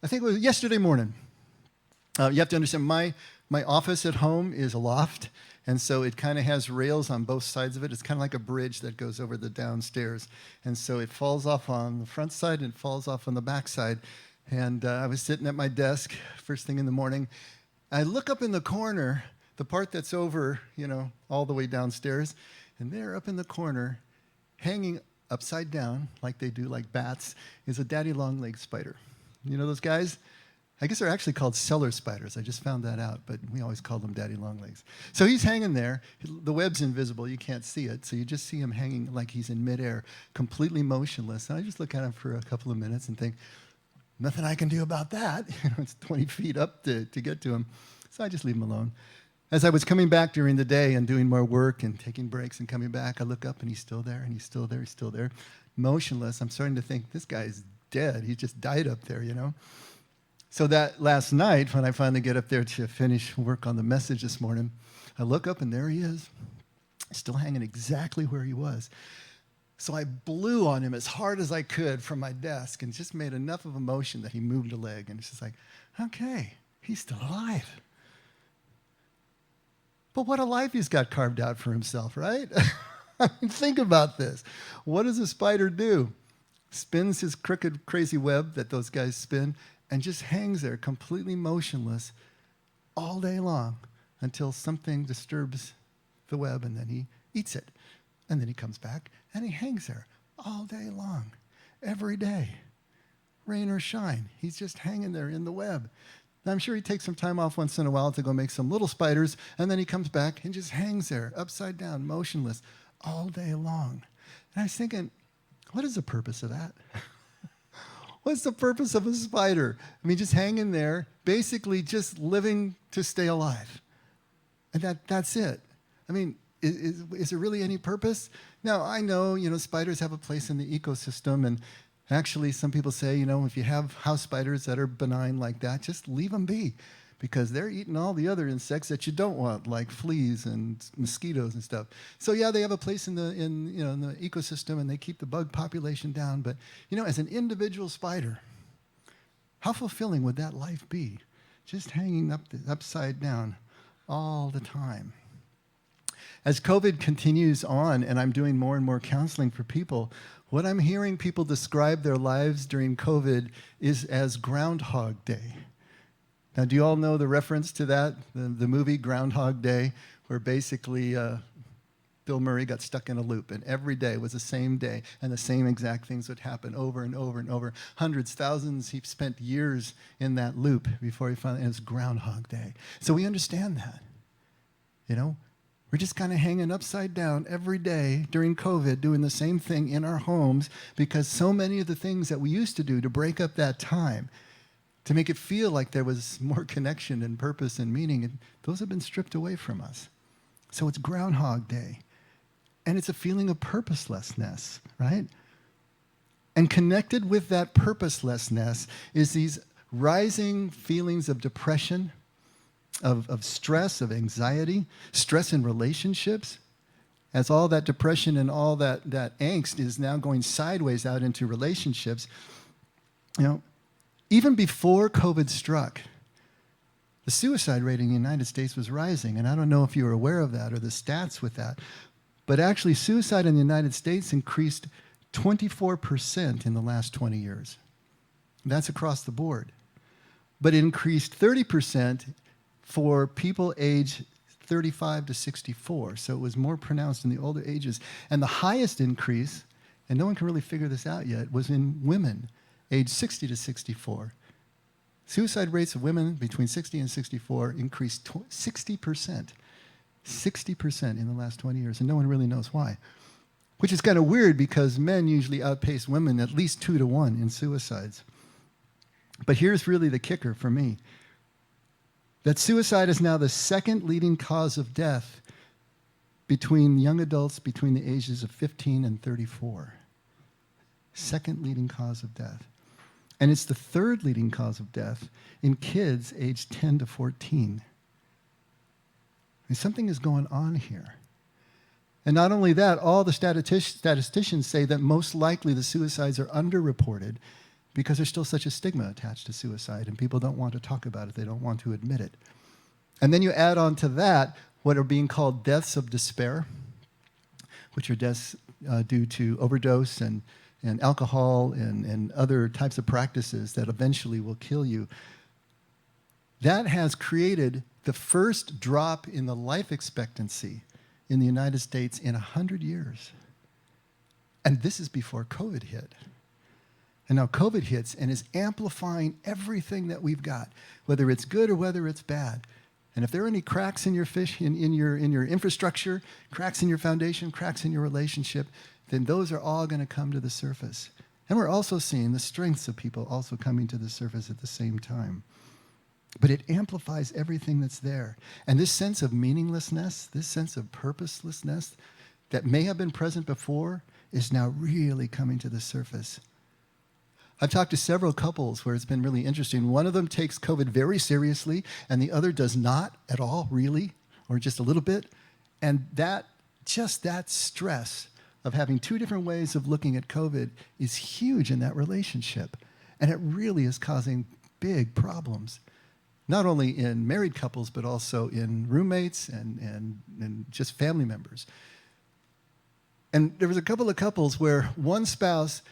I think it was yesterday morning. You have to understand, my office at home is a loft, and so it kind of has rails on both sides of it. It's kind of like a bridge that goes over the downstairs. And so it falls off on the front side and it falls off on the back side. And I was sitting at my desk first thing in the morning. I look up in the corner, the part that's over, all the way downstairs, and there up in the corner, hanging upside down, like they do, like bats, is a daddy long-legged spider. You know those guys? I guess they're actually called cellar spiders. I just found that out, but we always call them daddy longlegs. So he's hanging there. The web's invisible. You can't see it. So you just see him hanging like he's in midair, completely motionless. And I just look at him for a couple of minutes and think, nothing I can do about that. It's 20 feet up to get to him. So I just leave him alone. As I was coming back during the day and doing more work and taking breaks and coming back, I look up and he's still there, and he's still there, he's still there. Motionless. I'm starting to think, this guy's dead. He just died up there, So that last night, when I finally get up there to finish work on the message this morning, I look up and there he is, still hanging exactly where he was. So I blew on him as hard as I could from my desk and just made enough of a motion that he moved a leg. And it's just like, okay, he's still alive. But what a life he's got carved out for himself, right? I mean, think about this. What does a spider do? Spins his crooked, crazy web that those guys spin, and just hangs there completely motionless all day long until something disturbs the web, and then he eats it. And then he comes back and he hangs there all day long, every day, rain or shine. He's just hanging there in the web. Now, I'm sure he takes some time off once in a while to go make some little spiders, and then he comes back and just hangs there upside down, motionless, all day long. And I was thinking, what is the purpose of that? What's the purpose of a spider? I mean, just hanging there, basically just living to stay alive. And that's it. I mean, is there really any purpose? Now, I know, spiders have a place in the ecosystem, and actually some people say, if you have house spiders that are benign like that, just leave them be, because they're eating all the other insects that you don't want, like fleas and mosquitoes and stuff. So yeah, they have a place in the ecosystem, and they keep the bug population down. But as an individual spider, how fulfilling would that life be? Just hanging upside down all the time. As COVID continues on, and I'm doing more and more counseling for people, what I'm hearing people describe their lives during COVID is as Groundhog Day. Now, do you all know the reference to that, the movie Groundhog Day, where basically Bill Murray got stuck in a loop, and every day was the same day, and the same exact things would happen over and over and over. Hundreds, thousands, he spent years in that loop before he finally, and it was Groundhog Day. So we understand that, We're just kind of hanging upside down every day during COVID, doing the same thing in our homes, because so many of the things that we used to do to break up that time, to make it feel like there was more connection and purpose and meaning, and those have been stripped away from us. So it's Groundhog Day. And it's a feeling of purposelessness, right? And connected with that purposelessness is these rising feelings of depression, of stress, of anxiety, stress in relationships, as all that depression and all that angst is now going sideways out into relationships. Even before COVID struck, the suicide rate in the United States was rising, and I don't know if you were aware of that or the stats with that, but actually suicide in the United States increased 24% in the last 20 years. That's across the board. But it increased 30% for people aged 35 to 64, so it was more pronounced in the older ages. And the highest increase, and no one can really figure this out yet, was in women aged 60 to 64. Suicide rates of women between 60 and 64 increased 60%. 60% in the last 20 years, and no one really knows why. Which is kind of weird, because men usually outpace women at least 2 to 1 in suicides. But here's really the kicker for me. That suicide is now the second leading cause of death between young adults between the ages of 15 and 34. Second leading cause of death. And it's the third leading cause of death in kids aged 10 to 14. And something is going on here. And not only that, all the statisticians say that most likely the suicides are underreported, because there's still such a stigma attached to suicide, and people don't want to talk about it. They don't want to admit it. And then you add on to that what are being called deaths of despair, which are deaths due to overdose and alcohol and other types of practices that eventually will kill you. That has created the first drop in the life expectancy in the United States in 100 years. And this is before COVID hit. And now COVID hits and is amplifying everything that we've got, whether it's good or whether it's bad. And if there are any cracks in your in your infrastructure, cracks in your foundation, cracks in your relationship, then those are all going to come to the surface. And we're also seeing the strengths of people also coming to the surface at the same time. But it amplifies everything that's there. And this sense of meaninglessness, this sense of purposelessness that may have been present before is now really coming to the surface. I've talked to several couples where it's been really interesting. One of them takes COVID very seriously, and the other does not at all, really, or just a little bit. And that stress of having two different ways of looking at COVID is huge in that relationship. And it really is causing big problems, not only in married couples, but also in roommates and just family members. And there was a couple of couples where one spouse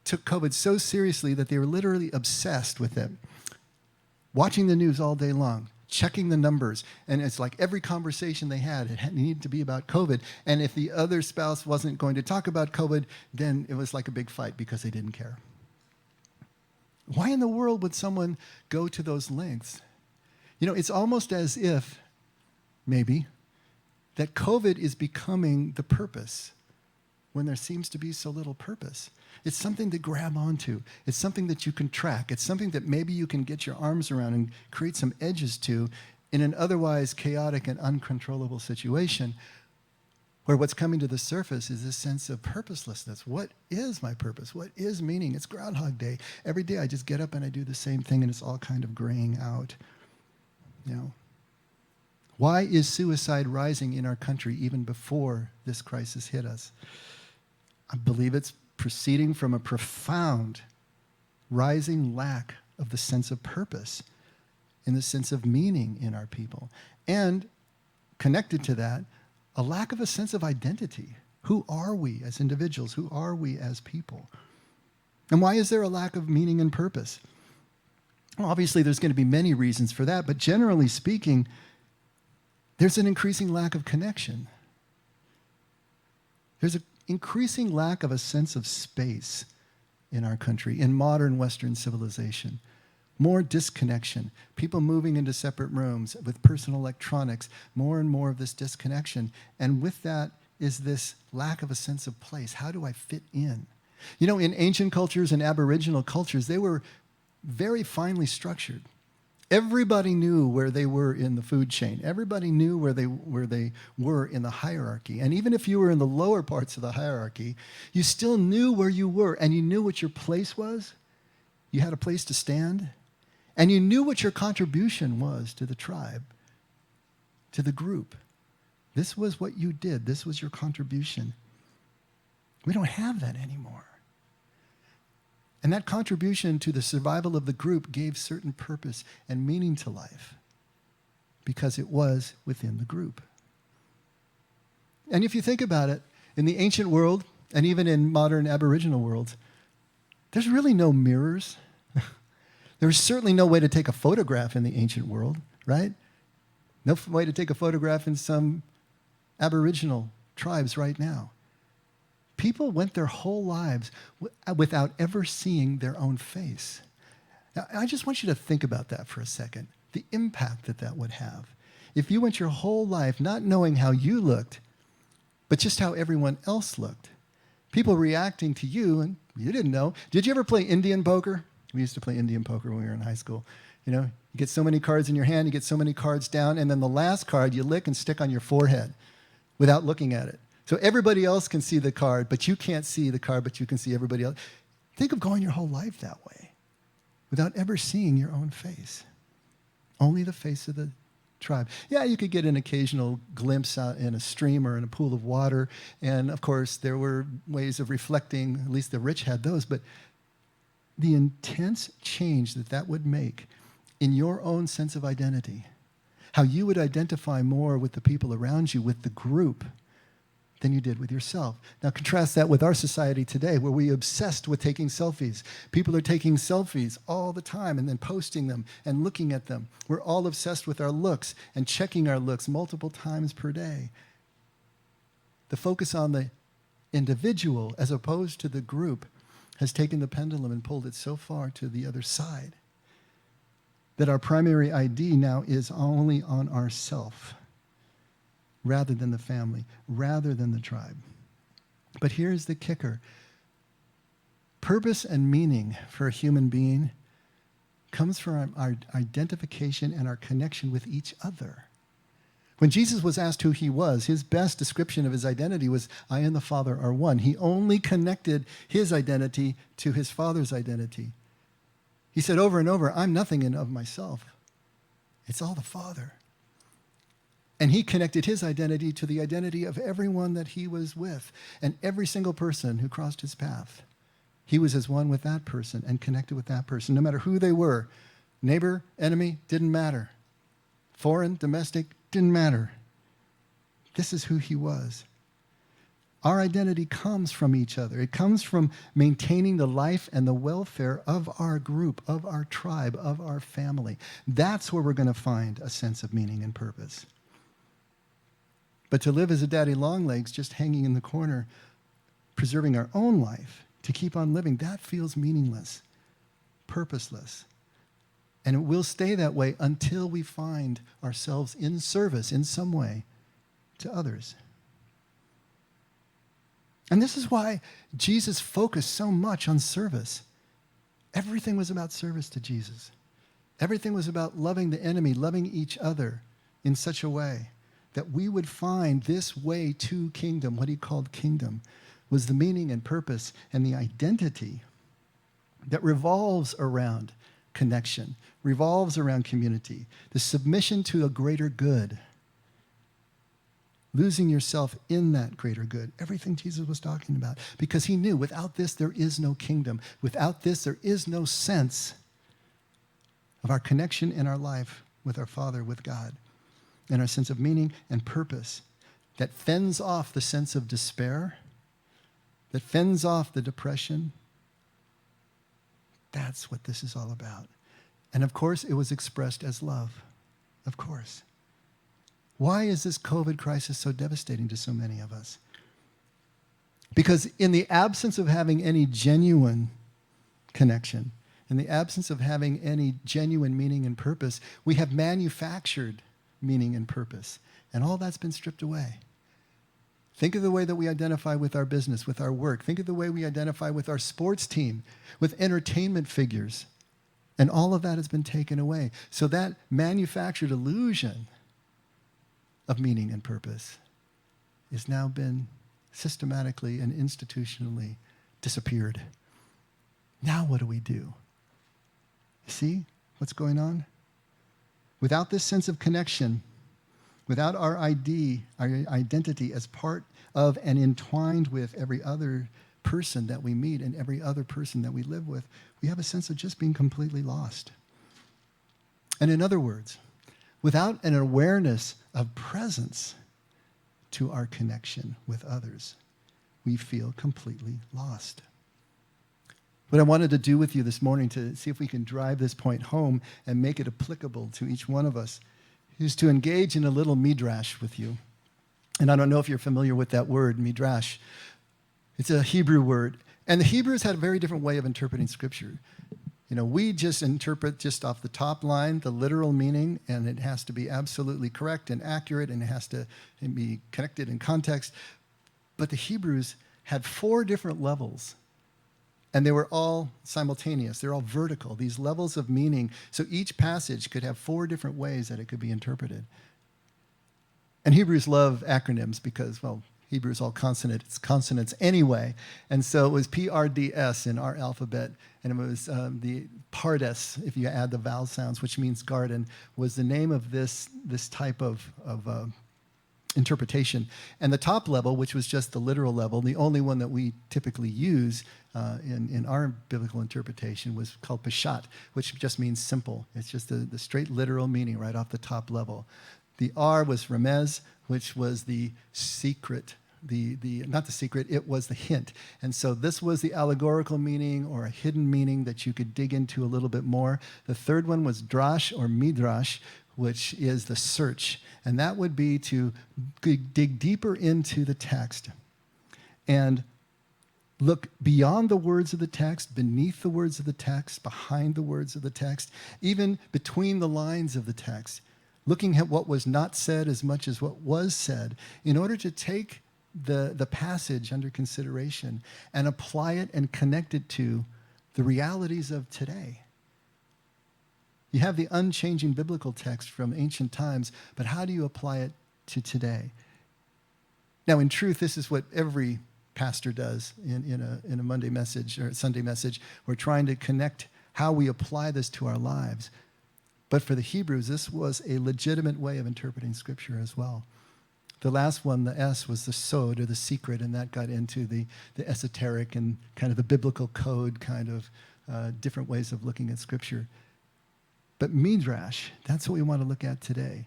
took COVID so seriously that they were literally obsessed with it, watching the news all day long, checking the numbers, and it's like every conversation they had, it needed to be about COVID. And if the other spouse wasn't going to talk about COVID, then it was like a big fight because they didn't care. Why in the world would someone go to those lengths? You know, it's almost as if, maybe, that COVID is becoming the purpose when there seems to be so little purpose. It's something to grab onto. It's something that you can track. It's something that maybe you can get your arms around and create some edges to in an otherwise chaotic and uncontrollable situation where what's coming to the surface is this sense of purposelessness. What is my purpose? What is meaning? It's Groundhog Day. Every day I just get up and I do the same thing and it's all kind of graying out. You know, why is suicide rising in our country even before this crisis hit us? I believe it's proceeding from a profound rising lack of the sense of purpose, in the sense of meaning in our people. And connected to that, a lack of a sense of identity. Who are we as individuals? Who are we as people? And why is there a lack of meaning and purpose? Well, obviously, there's going to be many reasons for that, but generally speaking, there's an increasing lack of connection. There's an increasing lack of a sense of space in our country, in modern Western civilization. More disconnection, people moving into separate rooms with personal electronics, more and more of this disconnection. And with that is this lack of a sense of place. How do I fit in? You know, in ancient cultures and Aboriginal cultures, they were very finely structured. Everybody knew where they were in the food chain. Everybody knew where they were in the hierarchy. And even if you were in the lower parts of the hierarchy, you still knew where you were, and you knew what your place was. You had a place to stand, and you knew what your contribution was to the tribe, to the group. This was what you did. This was your contribution. We don't have that anymore. And that contribution to the survival of the group gave certain purpose and meaning to life because it was within the group. And if you think about it, in the ancient world, and even in modern Aboriginal worlds, there's really no mirrors. There's certainly no way to take a photograph in the ancient world, right? No way to take a photograph in some Aboriginal tribes right now. People went their whole lives without ever seeing their own face. Now, I just want you to think about that for a second, the impact that that would have. If you went your whole life not knowing how you looked, but just how everyone else looked. People reacting to you, and you didn't know. Did you ever play Indian poker? We used to play Indian poker when we were in high school. You know, you get so many cards in your hand, you get so many cards down, and then the last card you lick and stick on your forehead without looking at it. So everybody else can see the card, but you can't see the card, but you can see everybody else. Think of going your whole life that way without ever seeing your own face. Only the face of the tribe. Yeah, you could get an occasional glimpse out in a stream or in a pool of water. And of course, there were ways of reflecting, at least the rich had those, but the intense change that that would make in your own sense of identity, how you would identify more with the people around you, with the group, than you did with yourself. Now contrast that with our society today, where we're obsessed with taking selfies. People are taking selfies all the time and then posting them and looking at them. We're all obsessed with our looks and checking our looks multiple times per day. The focus on the individual as opposed to the group has taken the pendulum and pulled it so far to the other side that our primary ID now is only on ourself, rather than the family, rather than the tribe. But here's the kicker. Purpose and meaning for a human being comes from our identification and our connection with each other. When Jesus was asked who he was, his best description of his identity was, I and the Father are one. He only connected his identity to his Father's identity. He said over and over, I'm nothing in of myself. It's all the Father. And he connected his identity to the identity of everyone that he was with. And every single person who crossed his path, he was as one with that person and connected with that person, no matter who they were. Neighbor, enemy, didn't matter. Foreign, domestic, didn't matter. This is who he was. Our identity comes from each other. It comes from maintaining the life and the welfare of our group, of our tribe, of our family. That's where we're going to find a sense of meaning and purpose. But to live as a daddy longlegs, just hanging in the corner, preserving our own life, to keep on living, that feels meaningless, purposeless. And it will stay that way until we find ourselves in service in some way to others. And this is why Jesus focused so much on service. Everything was about service to Jesus. Everything was about loving the enemy, loving each other in such a way that we would find this way to kingdom, what he called kingdom, was the meaning and purpose and the identity that revolves around connection, revolves around community, the submission to a greater good, losing yourself in that greater good, everything Jesus was talking about. Because he knew without this, there is no kingdom. Without this, there is no sense of our connection in our life with our Father, with God, and our sense of meaning and purpose that fends off the sense of despair, that fends off the depression. That's what this is all about. And of course, it was expressed as love. Of course. Why is this COVID crisis so devastating to so many of us? Because in the absence of having any genuine connection, in the absence of having any genuine meaning and purpose, we have manufactured meaning and purpose. And all that's been stripped away. Think of the way that we identify with our business, with our work. Think of the way we identify with our sports team, with entertainment figures. And all of that has been taken away. So that manufactured illusion of meaning and purpose has now been systematically and institutionally disappeared. Now what do we do? See what's going on? Without this sense of connection, without our identity as part of and entwined with every other person that we meet and every other person that we live with, we have a sense of just being completely lost. And in other words, without an awareness of presence to our connection with others, we feel completely lost. What I wanted to do with you this morning to see if we can drive this point home and make it applicable to each one of us is to engage in a little midrash with you. And I don't know if you're familiar with that word, midrash. It's a Hebrew word. And the Hebrews had a very different way of interpreting Scripture. You know, we just interpret just off the top line, the literal meaning, and it has to be absolutely correct and accurate, and it has to be connected in context. But the Hebrews had 4 different levels, and they were all simultaneous. They're all vertical, these levels of meaning. So each passage could have 4 different ways that it could be interpreted. And Hebrews love acronyms because, well, Hebrew is all it's consonants anyway. And so it was PRDS in our alphabet, and it was the Pardes, if you add the vowel sounds, which means garden, was the name of this type of interpretation. And the top level, which was just the literal level, the only one that we typically use in our biblical interpretation, was called Peshat, which just means simple. It's just the straight literal meaning right off the top level. The R was Remez, which was the secret. Not the secret, it was the hint. And so this was the allegorical meaning or a hidden meaning that you could dig into a little bit more. The third one was Drash or Midrash, which is the search. And that would be to dig deeper into the text and look beyond the words of the text, beneath the words of the text, behind the words of the text, even between the lines of the text, looking at what was not said as much as what was said, in order to take the passage under consideration and apply it and connect it to the realities of today. You have the unchanging biblical text from ancient times, but how do you apply it to today? Now, in truth, this is what every pastor does in a Monday message or a Sunday message. We're trying to connect how we apply this to our lives. But for the Hebrews, this was a legitimate way of interpreting Scripture as well. The last one, the S, was the sod, or the secret, and that got into the esoteric and kind of the biblical code kind of different ways of looking at Scripture. But Midrash, that's what we want to look at today.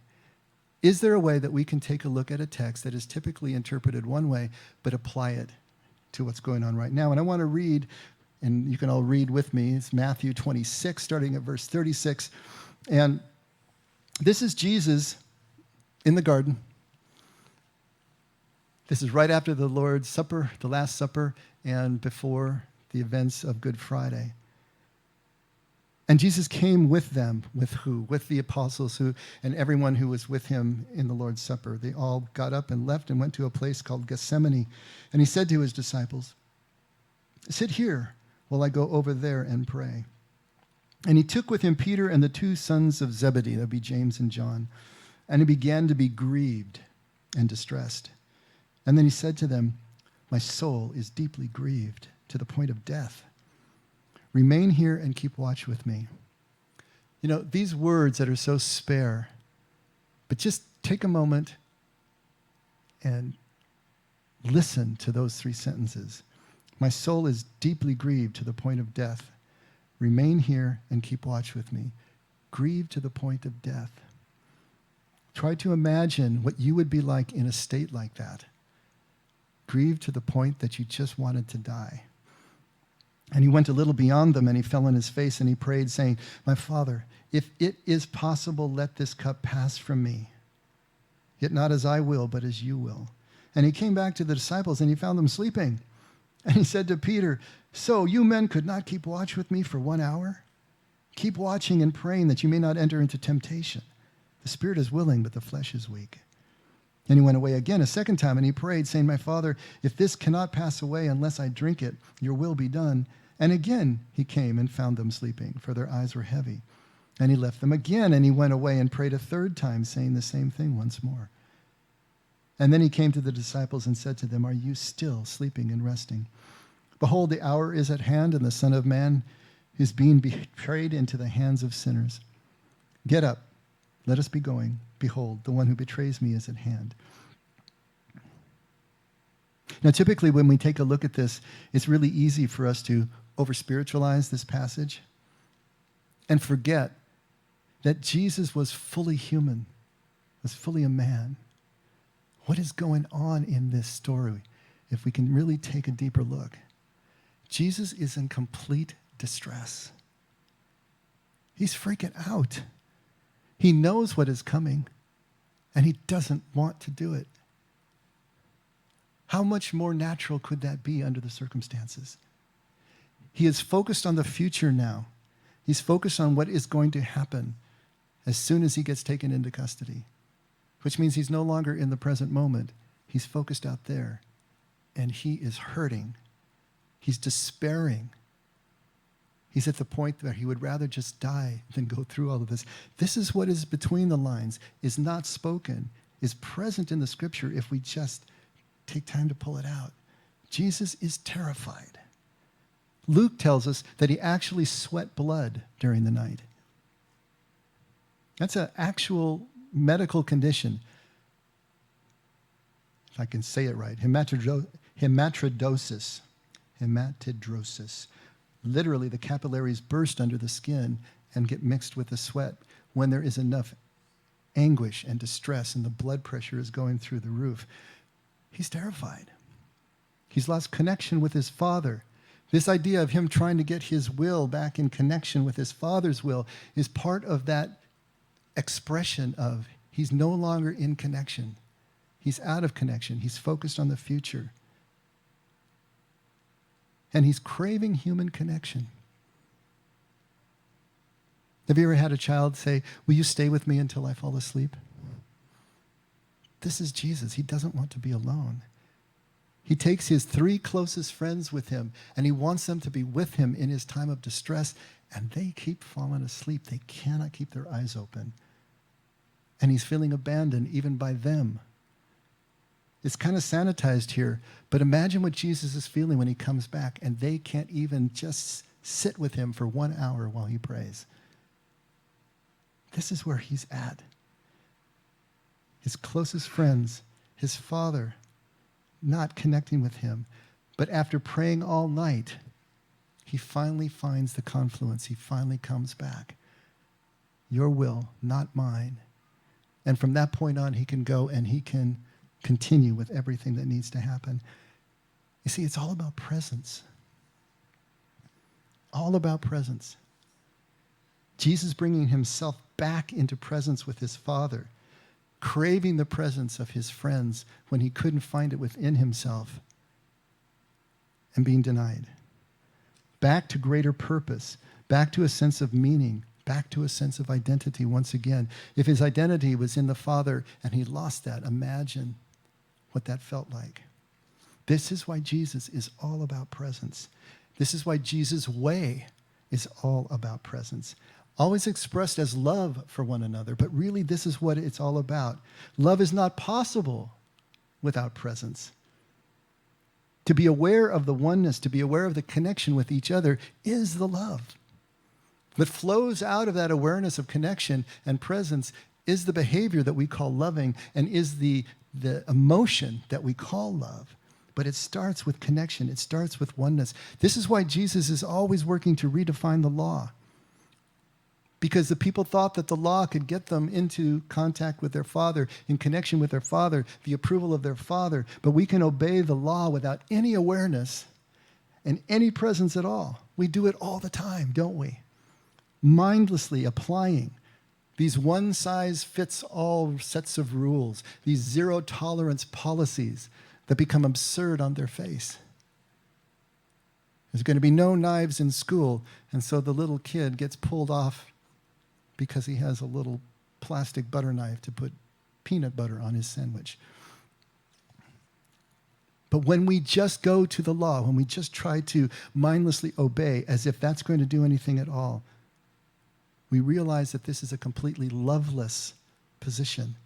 Is there a way that we can take a look at a text that is typically interpreted one way, but apply it to what's going on right now? And I want to read, and you can all read with me, it's Matthew 26, starting at verse 36. And this is Jesus in the garden. This is right after the Lord's Supper, the Last Supper, and before the events of Good Friday. And Jesus came with them, with who? With the apostles and everyone who was with him in the Lord's Supper. They all got up and left and went to a place called Gethsemane. And he said to his disciples, "Sit here while I go over there and pray." And he took with him Peter and the two sons of Zebedee, that would be James and John, and he began to be grieved and distressed. And then he said to them, "My soul is deeply grieved to the point of death. Remain here and keep watch with me." You know, these words that are so spare, but just take a moment and listen to those three sentences. My soul is deeply grieved to the point of death. Remain here and keep watch with me. Grieved to the point of death. Try to imagine what you would be like in a state like that. Grieved to the point that you just wanted to die. And he went a little beyond them, and he fell on his face, and he prayed, saying, "My Father, if it is possible, let this cup pass from me. Yet not as I will, but as you will." And he came back to the disciples, and he found them sleeping. And he said to Peter, "So you men could not keep watch with me for 1 hour? Keep watching and praying that you may not enter into temptation. The spirit is willing, but the flesh is weak." And he went away again a second time, and he prayed, saying, "My Father, if this cannot pass away unless I drink it, your will be done." And again he came and found them sleeping, for their eyes were heavy. And he left them again, and he went away and prayed a third time, saying the same thing once more. And then he came to the disciples and said to them, "Are you still sleeping and resting? Behold, the hour is at hand, and the Son of Man is being betrayed into the hands of sinners. Get up, let us be going. Behold, the one who betrays me is at hand." Now, typically when we take a look at this, it's really easy for us to over-spiritualize this passage and forget that Jesus was fully human, was fully a man. What is going on in this story, if we can really take a deeper look? Jesus is in complete distress. He's freaking out. He knows what is coming, and he doesn't want to do it. How much more natural could that be under the circumstances? He is focused on the future now. He's focused on what is going to happen as soon as he gets taken into custody, which means he's no longer in the present moment. He's focused out there, and he is hurting. He's despairing. He's at the point where he would rather just die than go through all of this. This is what is between the lines, is not spoken, is present in the Scripture if we just take time to pull it out. Jesus is terrified. Luke tells us that he actually sweat blood during the night. That's an actual medical condition. if I can say it right, hematidrosis. Hematidrosis. Literally, the capillaries burst under the skin and get mixed with the sweat when there is enough anguish and distress and the blood pressure is going through the roof. He's terrified. He's lost connection with his Father. This idea of him trying to get his will back in connection with his Father's will is part of that expression of he's no longer in connection. He's out of connection. He's focused on the future. And he's craving human connection. Have you ever had a child say, "Will you stay with me until I fall asleep?" This is Jesus. He doesn't want to be alone. He takes his 3 closest friends with him, and he wants them to be with him in his time of distress, and they keep falling asleep. They cannot keep their eyes open. And he's feeling abandoned even by them. It's kind of sanitized here, but imagine what Jesus is feeling when he comes back, and they can't even just sit with him for 1 hour while he prays. This is where he's at. His closest friends, his Father, not connecting with him. But after praying all night, he finally finds the confluence. He finally comes back. Your will, not mine. And from that point on, he can go and he can continue with everything that needs to happen. You see, it's all about presence. All about presence. Jesus bringing himself back into presence with his Father, craving the presence of his friends when he couldn't find it within himself, and being denied. Back to greater purpose, back to a sense of meaning, back to a sense of identity once again. If his identity was in the Father and he lost that, imagine what that felt like. This is why Jesus is all about presence. This is why Jesus' way is all about presence. Always expressed as love for one another, but really this is what it's all about. Love is not possible without presence. To be aware of the oneness, to be aware of the connection with each other is the love. What flows out of that awareness of connection and presence is the behavior that we call loving and is the emotion that we call love. But it starts with connection. It starts with oneness. This is why Jesus is always working to redefine the law. Because the people thought that the law could get them into contact with their Father, in connection with their Father, the approval of their Father. But we can obey the law without any awareness and any presence at all. We do it all the time, don't we? Mindlessly applying these one-size-fits-all sets of rules, these zero-tolerance policies that become absurd on their face. There's going to be no knives in school, and so the little kid gets pulled off because he has a little plastic butter knife to put peanut butter on his sandwich. But when we just go to the law, when we just try to mindlessly obey as if that's going to do anything at all, we realize that this is a completely loveless position,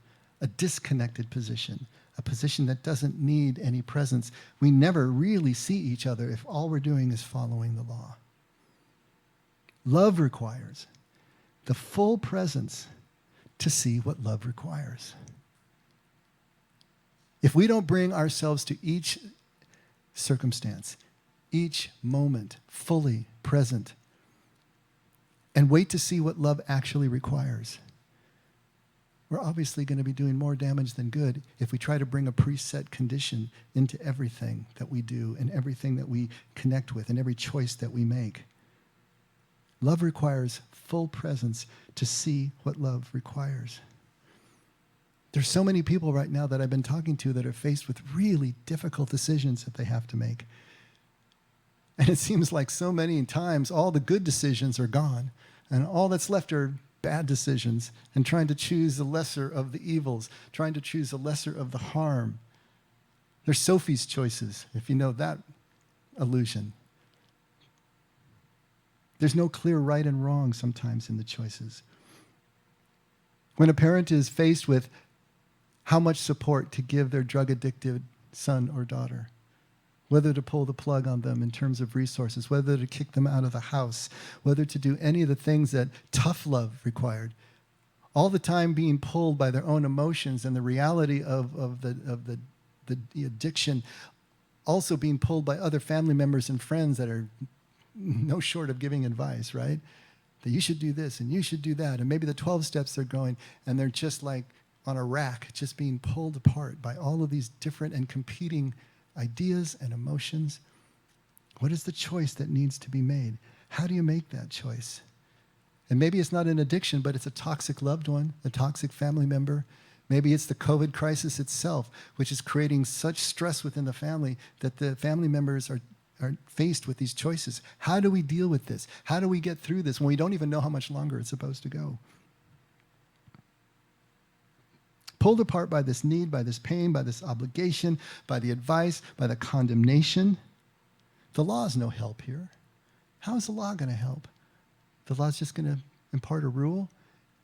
a disconnected position, a position that doesn't need any presence. We never really see each other if all we're doing is following the law. Love requires the full presence to see what love requires. If we don't bring ourselves to each circumstance, each moment, fully present, and wait to see what love actually requires, we're obviously going to be doing more damage than good if we try to bring a preset condition into everything that we do and everything that we connect with and every choice that we make. Love requires full presence to see what love requires. There's so many people right now that I've been talking to that are faced with really difficult decisions that they have to make. And it seems like so many times all the good decisions are gone, and all that's left are bad decisions, and trying to choose the lesser of the evils, trying to choose the lesser of the harm. There's Sophie's choices, if you know that illusion. There's no clear right and wrong sometimes in the choices. When a parent is faced with how much support to give their drug-addicted son or daughter, whether to pull the plug on them in terms of resources, whether to kick them out of the house, whether to do any of the things that tough love required, all the time being pulled by their own emotions and the reality of the the addiction, also being pulled by other family members and friends that are no short of giving advice, right? That you should do this and you should do that. And maybe the 12 steps they're going, and they're just like on a rack, just being pulled apart by all of these different and competing ideas and emotions. What is the choice that needs to be made? How do you make that choice? And maybe it's not an addiction, but it's a toxic loved one, a toxic family member. Maybe it's the COVID crisis itself, which is creating such stress within the family that the family members are faced with these choices. How do we deal with this? How do we get through this when we don't even know how much longer it's supposed to go? Pulled apart by this need, by this pain, by this obligation, by the advice, by the condemnation. The law is no help here. How is the law going to help? The law is just going to impart a rule?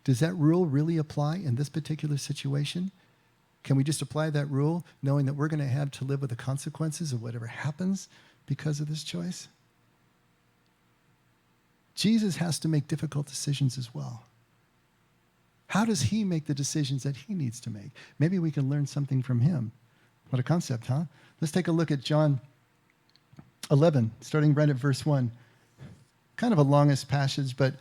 Does that rule really apply in this particular situation? Can we just apply that rule knowing that we're going to have to live with the consequences of whatever happens because of this choice? Jesus has to make difficult decisions as well. How does he make the decisions that he needs to make? Maybe we can learn something from him. What a concept, huh? Let's take a look at John 11, starting right at verse 1. Kind of a longest passage, but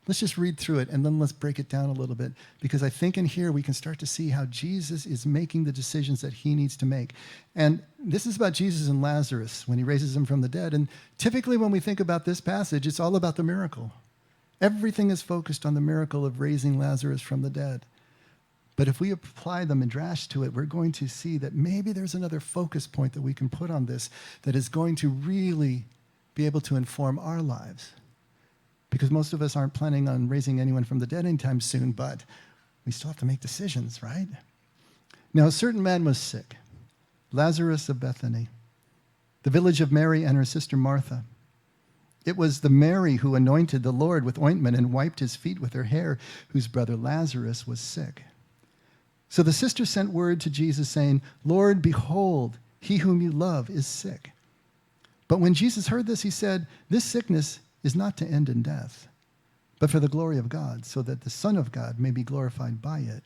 let's just read through it, and then let's break it down a little bit, because I think in here we can start to see how Jesus is making the decisions that he needs to make. And this is about Jesus and Lazarus when he raises him from the dead. And typically when we think about this passage, it's all about the miracle. Everything is focused on the miracle of raising Lazarus from the dead. But if we apply the midrash to it, we're going to see that maybe there's another focus point that we can put on this that is going to really be able to inform our lives. Because most of us aren't planning on raising anyone from the dead anytime soon, but we still have to make decisions, right? Now, a certain man was sick, Lazarus of Bethany, the village of Mary and her sister Martha. It was the Mary who anointed the Lord with ointment and wiped his feet with her hair, whose brother Lazarus was sick. So the sister sent word to Jesus saying, "Lord, behold, he whom you love is sick." But when Jesus heard this, he said, "This sickness is not to end in death, but for the glory of God, so that the Son of God may be glorified by it."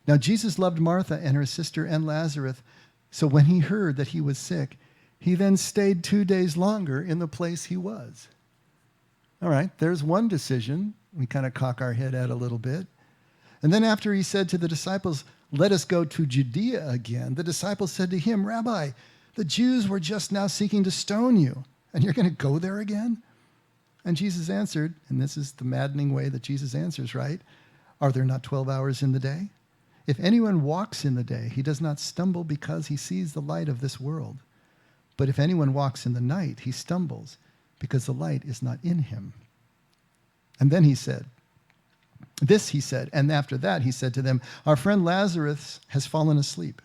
Now Jesus loved Martha and her sister and Lazarus, so when he heard that he was sick, he then stayed 2 days longer in the place he was. All right, there's one decision we kind of cock our head at a little bit. And then after he said to the disciples, "Let us go to Judea again," the disciples said to him, "Rabbi, the Jews were just now seeking to stone you, and you're going to go there again?" And Jesus answered, and this is the maddening way that Jesus answers, right? "Are there not 12 hours in the day? If anyone walks in the day, he does not stumble because he sees the light of this world. But if anyone walks in the night, he stumbles because the light is not in him." And then he said, and after that he said to them, "Our friend Lazarus has fallen asleep,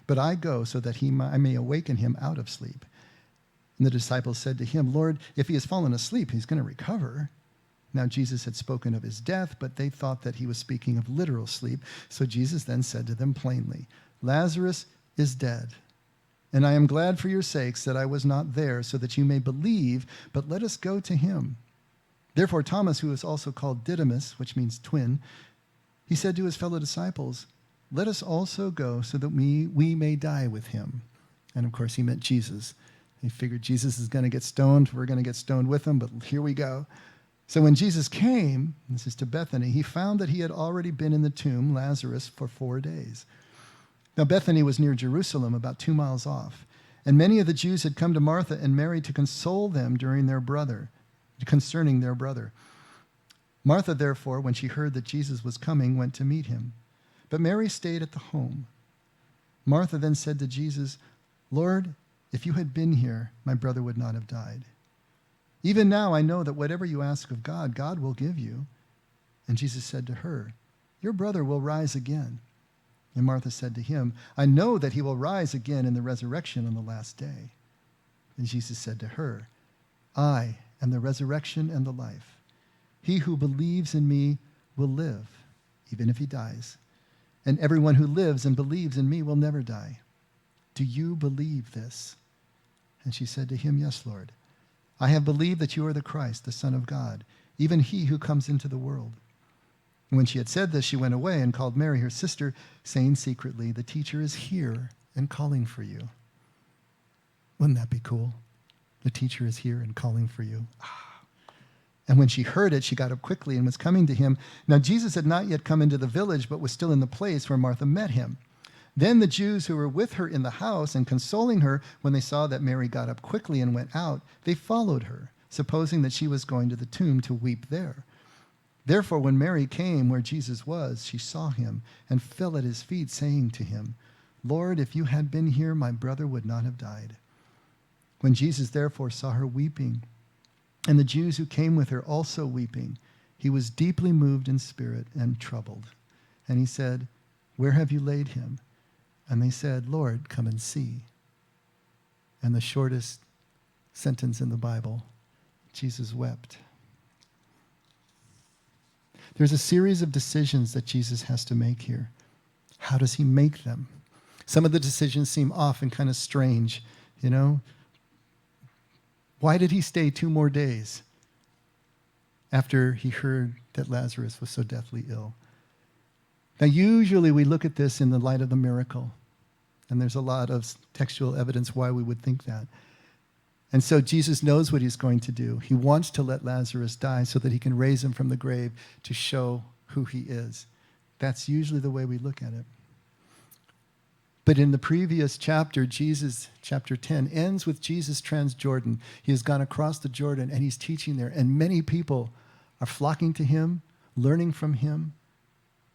but I go so that I may awaken him out of sleep." And the disciples said to him, "Lord, if he has fallen asleep, he's going to recover." Now Jesus had spoken of his death, but they thought that he was speaking of literal sleep. So Jesus then said to them plainly, "Lazarus is dead, and I am glad for your sakes that I was not there, so that you may believe, but let us go to him." Therefore Thomas, who is also called Didymus, which means twin, he said to his fellow disciples, "Let us also go so that we may die with him." And of course he meant Jesus. He figured Jesus is going to get stoned. We're going to get stoned with him, but here we go. So when Jesus came, this is to Bethany, he found that he had already been in the tomb, Lazarus, for 4 days. Now Bethany was near Jerusalem, about 2 miles off. And many of the Jews had come to Martha and Mary to console them concerning their brother. Martha, therefore, when she heard that Jesus was coming, went to meet him. But Mary stayed at the home. Martha then said to Jesus, "Lord, if you had been here, my brother would not have died. Even now I know that whatever you ask of God, God will give you." And Jesus said to her, "Your brother will rise again." And Martha said to him, "I know that he will rise again in the resurrection on the last day." And Jesus said to her, "I am the resurrection and the life. He who believes in me will live, even if he dies. And everyone who lives and believes in me will never die. Do you believe this?" And she said to him, "Yes, Lord. I have believed that you are the Christ, the Son of God, even he who comes into the world." And when she had said this, she went away and called Mary, her sister, saying secretly, "The teacher is here and calling for you." Wouldn't that be cool? The teacher is here and calling for you. And when she heard it, she got up quickly and was coming to him. Now Jesus had not yet come into the village, but was still in the place where Martha met him. Then the Jews who were with her in the house and consoling her, when they saw that Mary got up quickly and went out, they followed her, supposing that she was going to the tomb to weep there. Therefore, when Mary came where Jesus was, she saw him and fell at his feet, saying to him, "Lord, if you had been here, my brother would not have died." When Jesus therefore saw her weeping, and the Jews who came with her also weeping, he was deeply moved in spirit and troubled. And he said, "Where have you laid him?" And they said, "Lord, come and see." And the shortest sentence in the Bible, Jesus wept. There's a series of decisions that Jesus has to make here. How does he make them? Some of the decisions seem off and kind of strange, you know? Why did he stay 2 more days after he heard that Lazarus was so deathly ill? Now, usually we look at this in the light of the miracle, and there's a lot of textual evidence why we would think that. And so Jesus knows what he's going to do. He wants to let Lazarus die so that he can raise him from the grave to show who he is. That's usually the way we look at it. But in the previous chapter, chapter 10, ends with Jesus Transjordan. He has gone across the Jordan and he's teaching there. And many people are flocking to him, learning from him,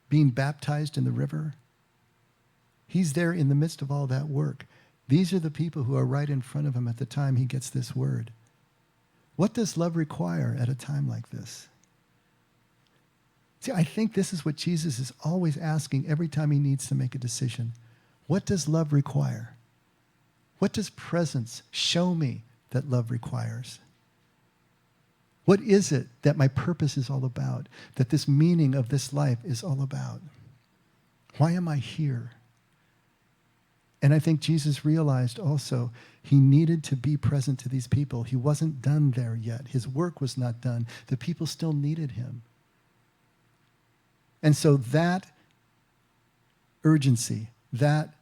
being baptized in the river. He's there in the midst of all that work. These are the people who are right in front of him at the time he gets this word. What does love require at a time like this? See, I think this is what Jesus is always asking every time he needs to make a decision. What does love require? What does presence show me that love requires? What is it that my purpose is all about, that this meaning of this life is all about? Why am I here? And I think Jesus realized also he needed to be present to these people. He wasn't done there yet. His work was not done. The people still needed him. And so that urgency, that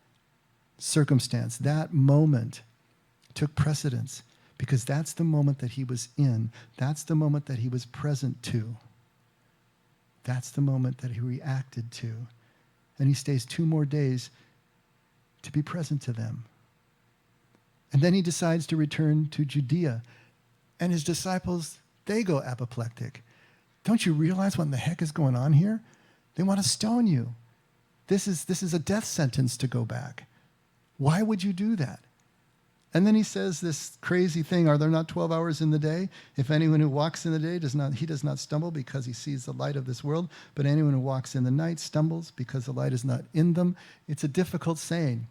circumstance, that moment took precedence because that's the moment that he was in. That's the moment that he was present to. That's the moment that he reacted to. And he stays 2 more days to be present to them. And then he decides to return to Judea. And his disciples, they go apoplectic. Don't you realize what in the heck is going on here? They want to stone you. This is a death sentence to go back. Why would you do that? And then he says this crazy thing, are there not 12 hours in the day? If anyone who walks in the day does not stumble because he sees the light of this world, but anyone who walks in the night stumbles because the light is not in them. It's a difficult saying.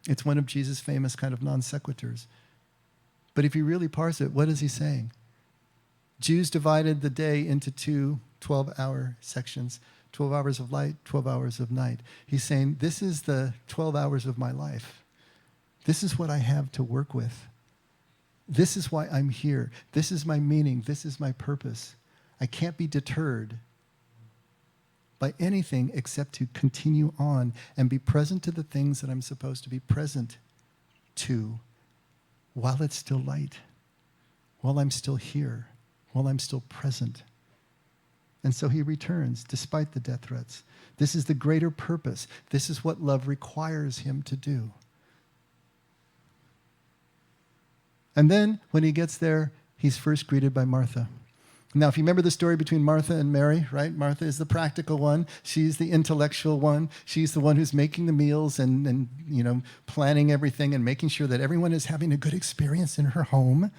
It's one of Jesus' famous kind of non sequiturs. But if you really parse it, what is he saying? Jews divided the day into 2 12-hour sections, 12 hours of light, 12 hours of night. He's saying, this is the 12 hours of my life. This is what I have to work with. This is why I'm here. This is my meaning. This is my purpose. I can't be deterred by anything except to continue on and be present to the things that I'm supposed to be present to while it's still light, while I'm still here, while I'm still present. And so he returns despite the death threats. This is the greater purpose. This is what love requires him to do. And then when he gets there, he's first greeted by Martha. Now, if you remember the story between Martha and Mary, right? Martha is the practical one. She's the intellectual one. She's the one who's making the meals and planning everything and making sure that everyone is having a good experience in her home.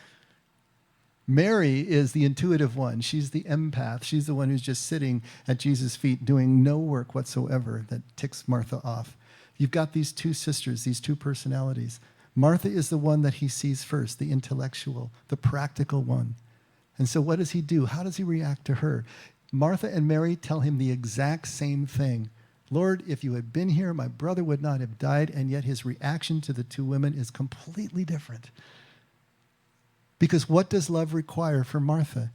Mary is the intuitive one. She's the empath. She's the one who's just sitting at Jesus' feet doing no work whatsoever that ticks Martha off. You've got these 2 sisters, these 2 personalities. Martha is the one that he sees first, the intellectual, the practical one. And so what does he do? How does he react to her? Martha and Mary tell him the exact same thing. Lord, if you had been here, my brother would not have died. And yet his reaction to the 2 women is completely different. Because what does love require for Martha?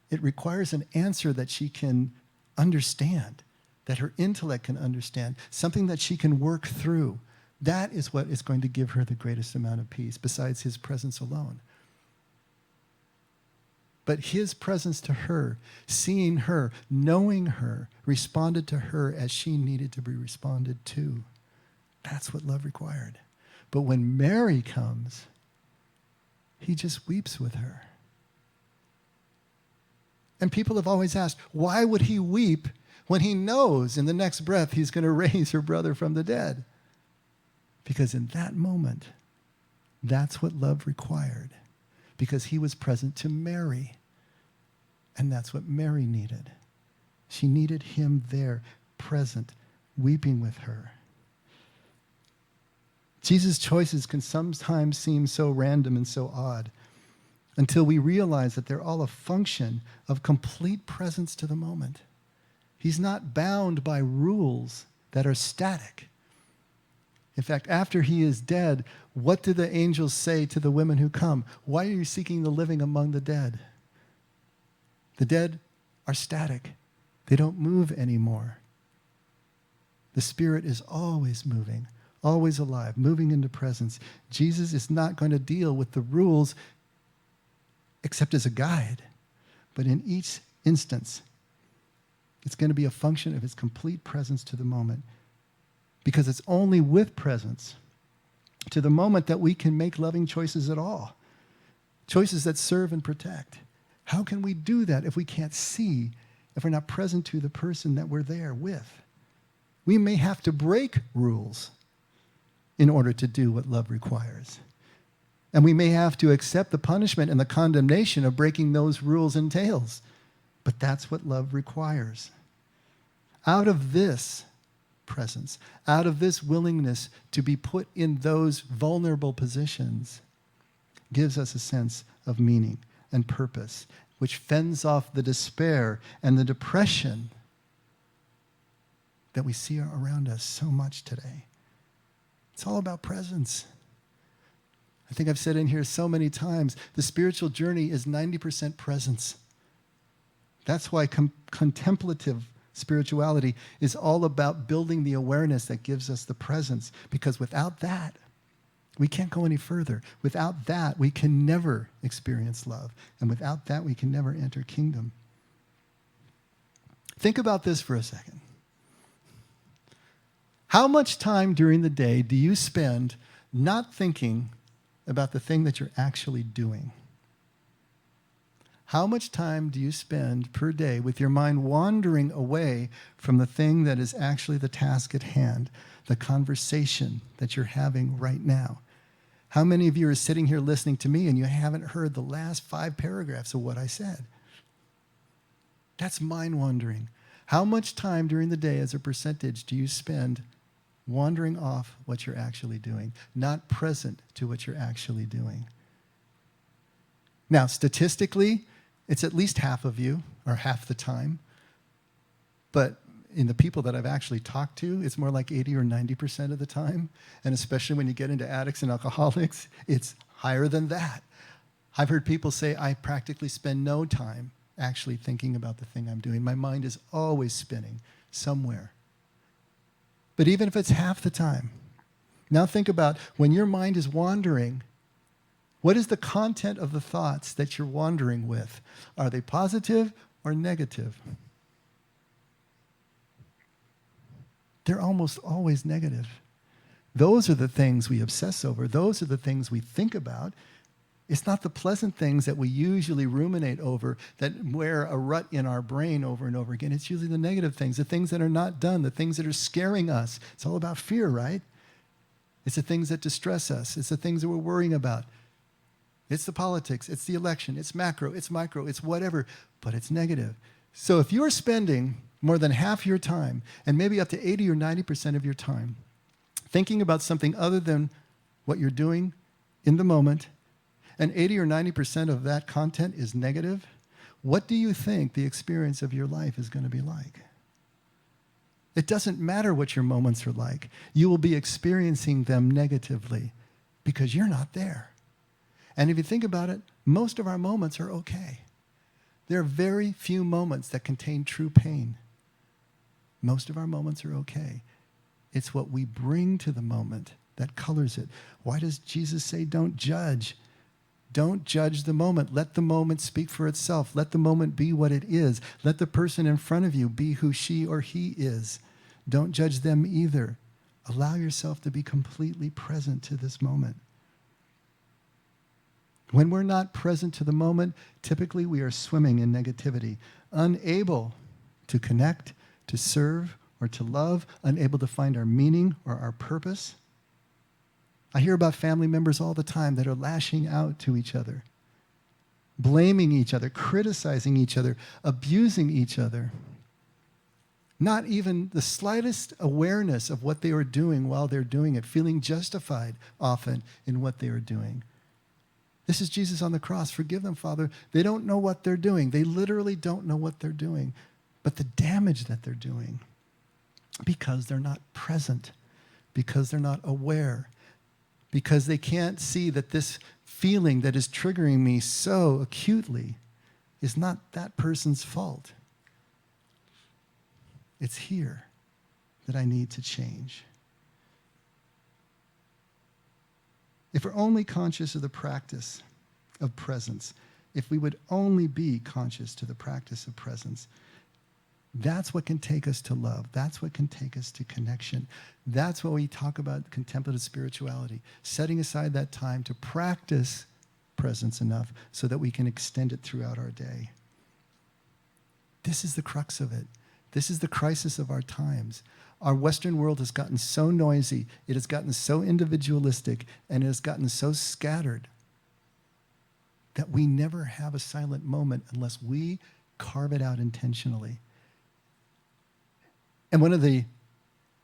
It requires an answer that she can understand, that her intellect can understand, something that she can work through. That is what is going to give her the greatest amount of peace, besides his presence alone. But his presence to her, seeing her, knowing her, responded to her as she needed to be responded to. That's what love required. But when Mary comes, he just weeps with her. And people have always asked, why would he weep when he knows in the next breath he's going to raise her brother from the dead? Because in that moment, that's what love required. Because he was present to Mary. And that's what Mary needed. She needed him there, present, weeping with her. Jesus' choices can sometimes seem so random and so odd until we realize that they're all a function of complete presence to the moment. He's not bound by rules that are static. In fact, after he is dead, what do the angels say to the women who come? Why are you seeking the living among the dead? The dead are static. They don't move anymore. The Spirit is always moving, always alive, moving into presence. Jesus is not going to deal with the rules except as a guide. But in each instance, it's going to be a function of his complete presence to the moment. Because it's only with presence to the moment that we can make loving choices at all. Choices that serve and protect. How can we do that if we can't see, if we're not present to the person that we're there with? We may have to break rules in order to do what love requires. And we may have to accept the punishment and the condemnation of breaking those rules entails. But that's what love requires. Out of this presence, out of this willingness to be put in those vulnerable positions, gives us a sense of meaning and purpose, which fends off the despair and the depression that we see around us so much today. It's all about presence. I think I've said in here so many times, the spiritual journey is 90% presence. That's why contemplative spirituality is all about building the awareness that gives us the presence, because without that, we can't go any further. Without that, we can never experience love. And without that, we can never enter kingdom. Think about this for a second. How much time during the day do you spend not thinking about the thing that you're actually doing? How much time do you spend per day with your mind wandering away from the thing that is actually the task at hand, the conversation that you're having right now? How many of you are sitting here listening to me and you haven't heard the last 5 paragraphs of what I said? That's mind wandering. How much time during the day as a percentage do you spend wandering off what you're actually doing, not present to what you're actually doing? Now, statistically, it's at least half of you, or half the time. But in the people that I've actually talked to, it's more like 80 or 90% of the time. And especially when you get into addicts and alcoholics, it's higher than that. I've heard people say, I practically spend no time actually thinking about the thing I'm doing. My mind is always spinning somewhere. But even if it's half the time, now think about when your mind is wandering, what is the content of the thoughts that you're wandering with? Are they positive or negative? They're almost always negative. Those are the things we obsess over. Those are the things we think about. It's not the pleasant things that we usually ruminate over that wear a rut in our brain over and over again. It's usually the negative things, the things that are not done, the things that are scaring us. It's all about fear, right? It's the things that distress us. It's the things that we're worrying about. It's the politics. It's the election. It's macro. It's micro. It's whatever. But it's negative. So if you're spending more than half your time, and maybe up to 80 or 90% of your time, thinking about something other than what you're doing in the moment, and 80 or 90% of that content is negative, what do you think the experience of your life is going to be like? It doesn't matter what your moments are like. You will be experiencing them negatively because you're not there. And if you think about it, most of our moments are okay. There are very few moments that contain true pain. Most of our moments are okay. It's what we bring to the moment that colors it. Why does Jesus say don't judge? Don't judge the moment. Let the moment speak for itself. Let the moment be what it is. Let the person in front of you be who she or he is. Don't judge them either. Allow yourself to be completely present to this moment. When we're not present to the moment, typically we are swimming in negativity, unable to connect, to serve, or to love, unable to find our meaning or our purpose. I hear about family members all the time that are lashing out to each other, blaming each other, criticizing each other, abusing each other. Not even the slightest awareness of what they are doing while they're doing it, feeling justified often in what they are doing. This is Jesus on the cross. Forgive them, Father. They don't know what they're doing. They literally don't know what they're doing. But the damage that they're doing, because they're not present, because they're not aware, because they can't see that this feeling that is triggering me so acutely is not that person's fault. It's here that I need to change. If we're only conscious of the practice of presence, if we would only be conscious to the practice of presence, that's what can take us to love. That's what can take us to connection. That's what we talk about contemplative spirituality, setting aside that time to practice presence enough so that we can extend it throughout our day. This is the crux of it. This is the crisis of our times. Our Western world has gotten so noisy, it has gotten so individualistic, and it has gotten so scattered that we never have a silent moment unless we carve it out intentionally. And one of the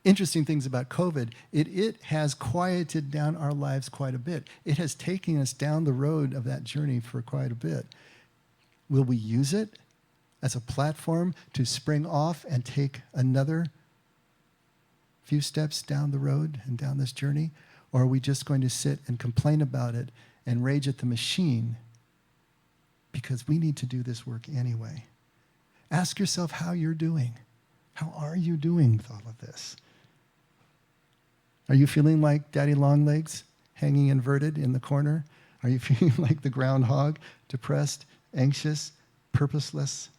interesting things about COVID, it has quieted down our lives quite a bit. It has taken us down the road of that journey for quite a bit. Will we use it as a platform to spring off and take another few steps down the road and down this journey? Or are we just going to sit and complain about it and rage at the machine because we need to do this work anyway? Ask yourself how you're doing. How are you doing with all of this? Are you feeling like Daddy Longlegs hanging inverted in the corner? Are you feeling like the groundhog, depressed, anxious, purposeless?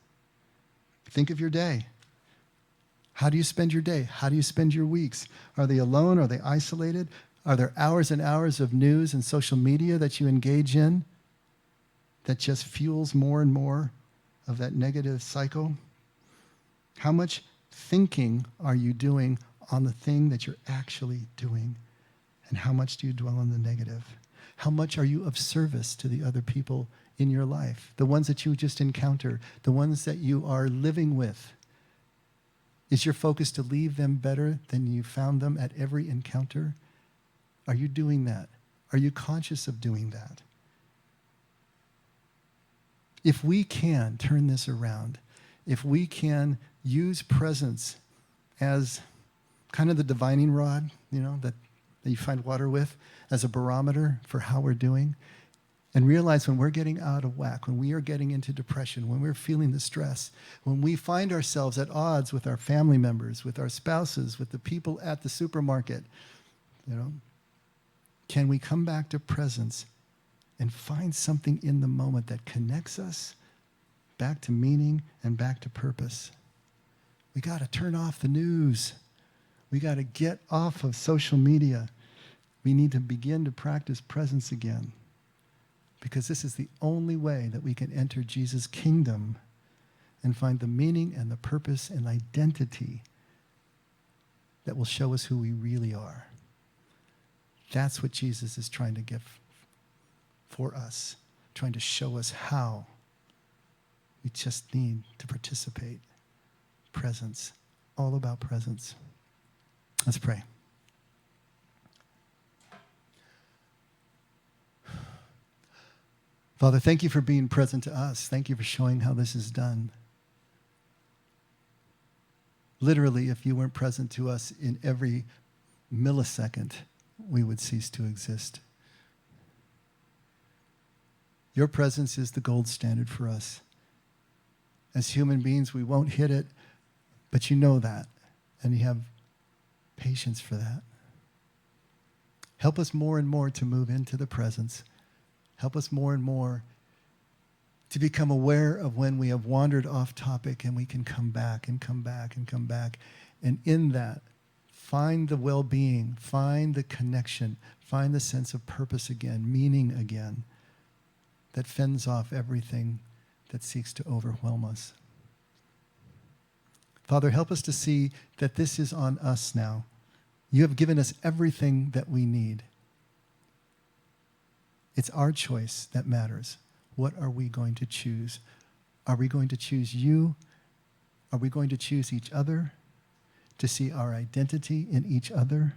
Think of your day. How do you spend your day? How do you spend your weeks? Are they alone? Are they isolated? Are there hours and hours of news and social media that you engage in that just fuels more and more of that negative cycle? How much thinking are you doing on the thing that you're actually doing? And how much do you dwell on the negative? How much are you of service to the other people in your life? The ones that you just encounter, the ones that you are living with. Is your focus to leave them better than you found them at every encounter? Are you doing that? Are you conscious of doing that? If we can turn this around, if we can use presence as kind of the divining rod, that you find water with, as a barometer for how we're doing, and realize when we're getting out of whack, when we are getting into depression, when we're feeling the stress, when we find ourselves at odds with our family members, with our spouses, with the people at the supermarket, can we come back to presence and find something in the moment that connects us back to meaning and back to purpose? We got to turn off the news. We got to get off of social media. We need to begin to practice presence again, because this is the only way that we can enter Jesus' kingdom and find the meaning and the purpose and identity that will show us who we really are. That's what Jesus is trying to give for us, trying to show us how. We just need to participate. Presence, all about presence. Let's pray. Father, thank you for being present to us. Thank you for showing how this is done. Literally, if you weren't present to us in every millisecond, we would cease to exist. Your presence is the gold standard for us. As human beings, we won't hit it, but you know that. And you have patience for that. Help us more and more to move into the presence. Help us more and more to become aware of when we have wandered off topic, and we can come back and come back and come back. And in that, find the well-being, find the connection, find the sense of purpose again, meaning again, that fends off everything that seeks to overwhelm us. Father, help us to see that this is on us now. You have given us everything that we need. It's our choice that matters. What are we going to choose? Are we going to choose you? Are we going to choose each other? To see our identity in each other?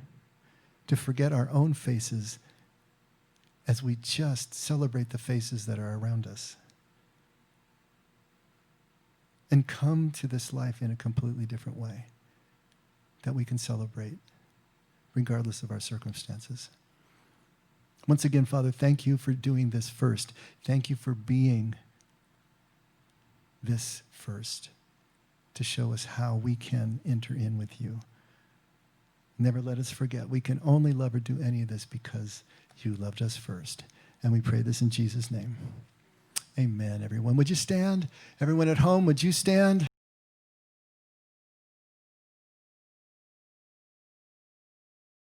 To forget our own faces as we just celebrate the faces that are around us? And come to this life in a completely different way that we can celebrate regardless of our circumstances. Once again, Father, thank you for doing this first. Thank you for being this first to show us how we can enter in with you. Never let us forget. We can only love or do any of this because you loved us first. And we pray this in Jesus' name. Amen, everyone. Would you stand? Everyone at home, would you stand?